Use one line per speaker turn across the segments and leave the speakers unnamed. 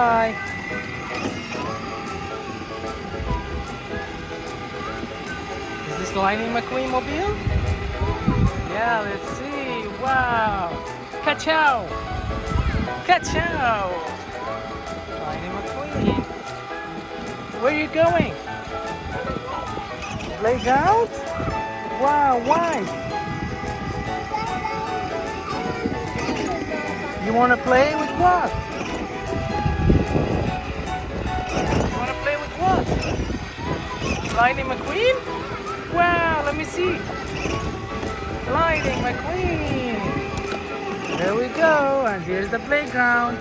Bye. Is this Lightning McQueen Mobile? Yeah, let's see. Wow. Ka-chow. Ka-chow. Lightning McQueen. Where are you going? Playground? Wow, why? You want to play with what? You want to play with what? Lightning McQueen? Wow, let me see. Lightning McQueen. There we go, and here's the playground.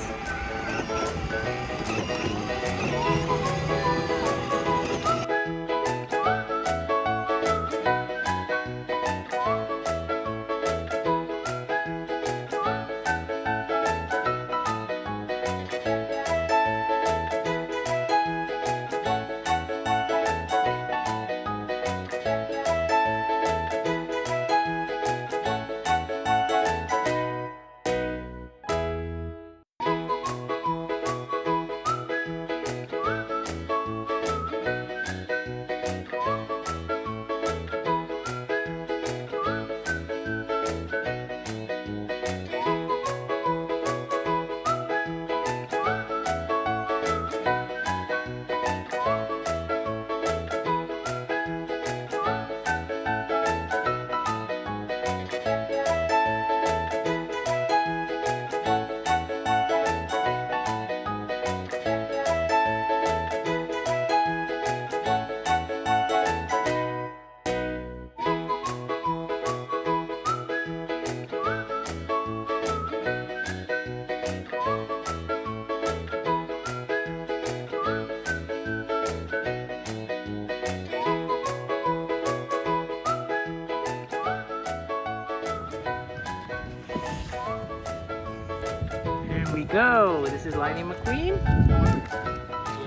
Here we go. This is Lightning McQueen.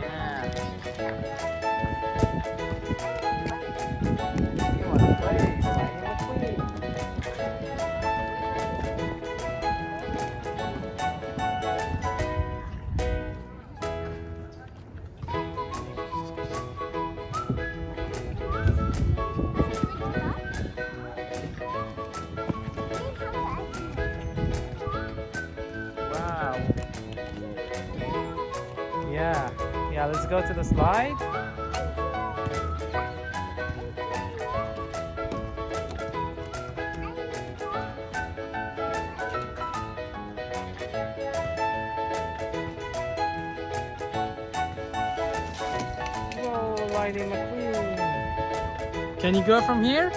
Yeah. You want to play Lightning McQueen? Wow. Yeah, let's go to the slide. Whoa, Lightning McQueen. Can you go from here?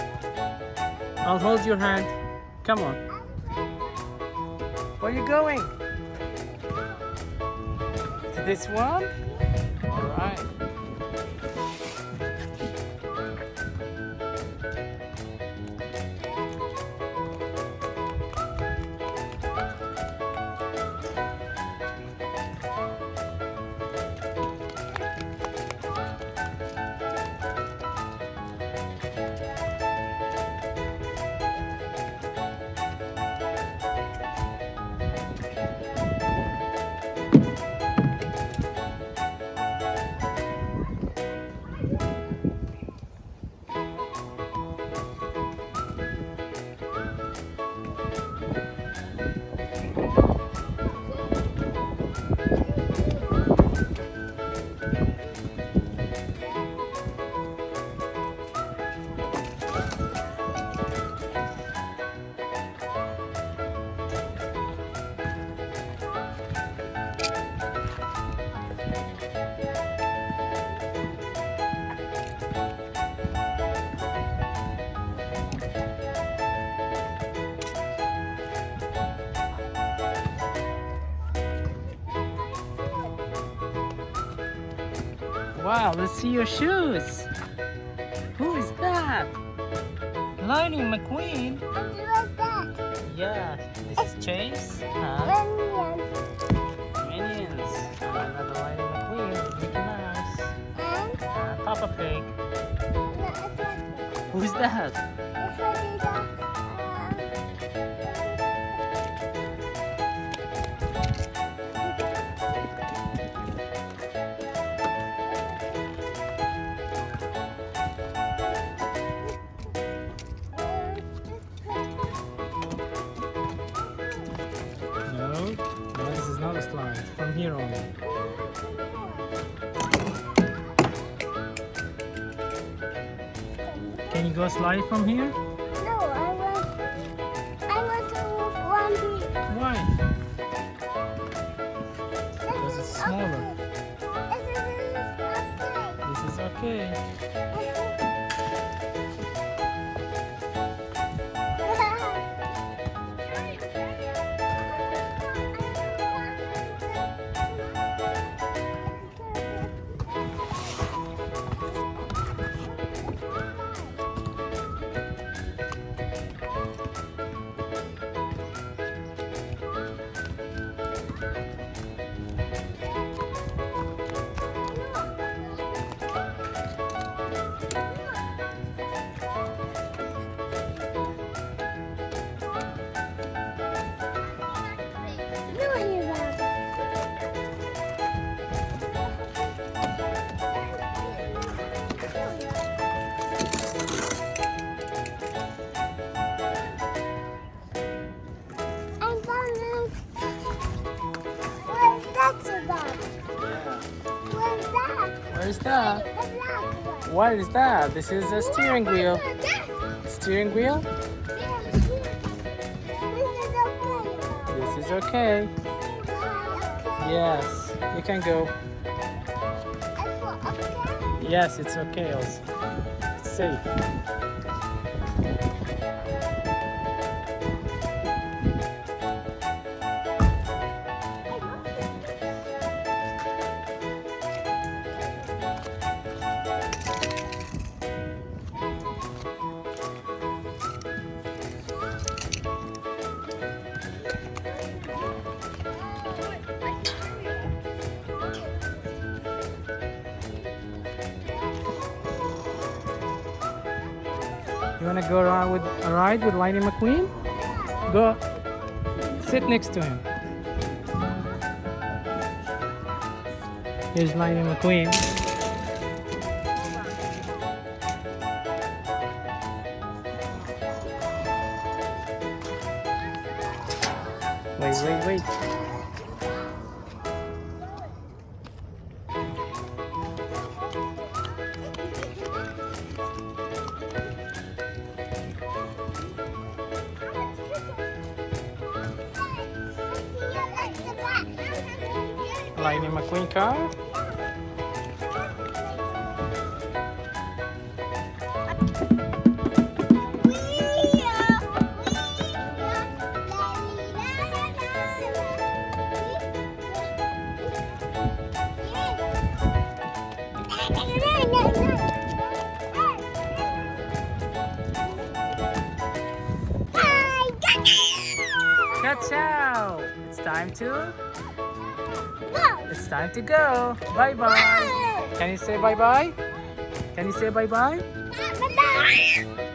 I'll hold your hand. Come on. Where are you going? To this one? Alright. Wow, let's see your shoes. Who is that? Lightning McQueen? Yeah, this is Chase. Minions. Another Lightning McQueen. Mickey Mouse. Papa Pig. Who's that? here only. Can you go slide from here?
No, I want to move one bit.
Why? Because it's smaller. This is okay. Where's that? What is that? This is a steering wheel. Steering wheel? This is okay. Yes, you can go. Yes, it's okay also. It's safe. You wanna go around with a ride with Lightning McQueen? Go sit next to him. Here's Lightning McQueen. Wait. Lightning McQueen car. Ciao! It's time to go. Bye bye. Can you say bye bye? Can you say bye bye?
Bye-bye.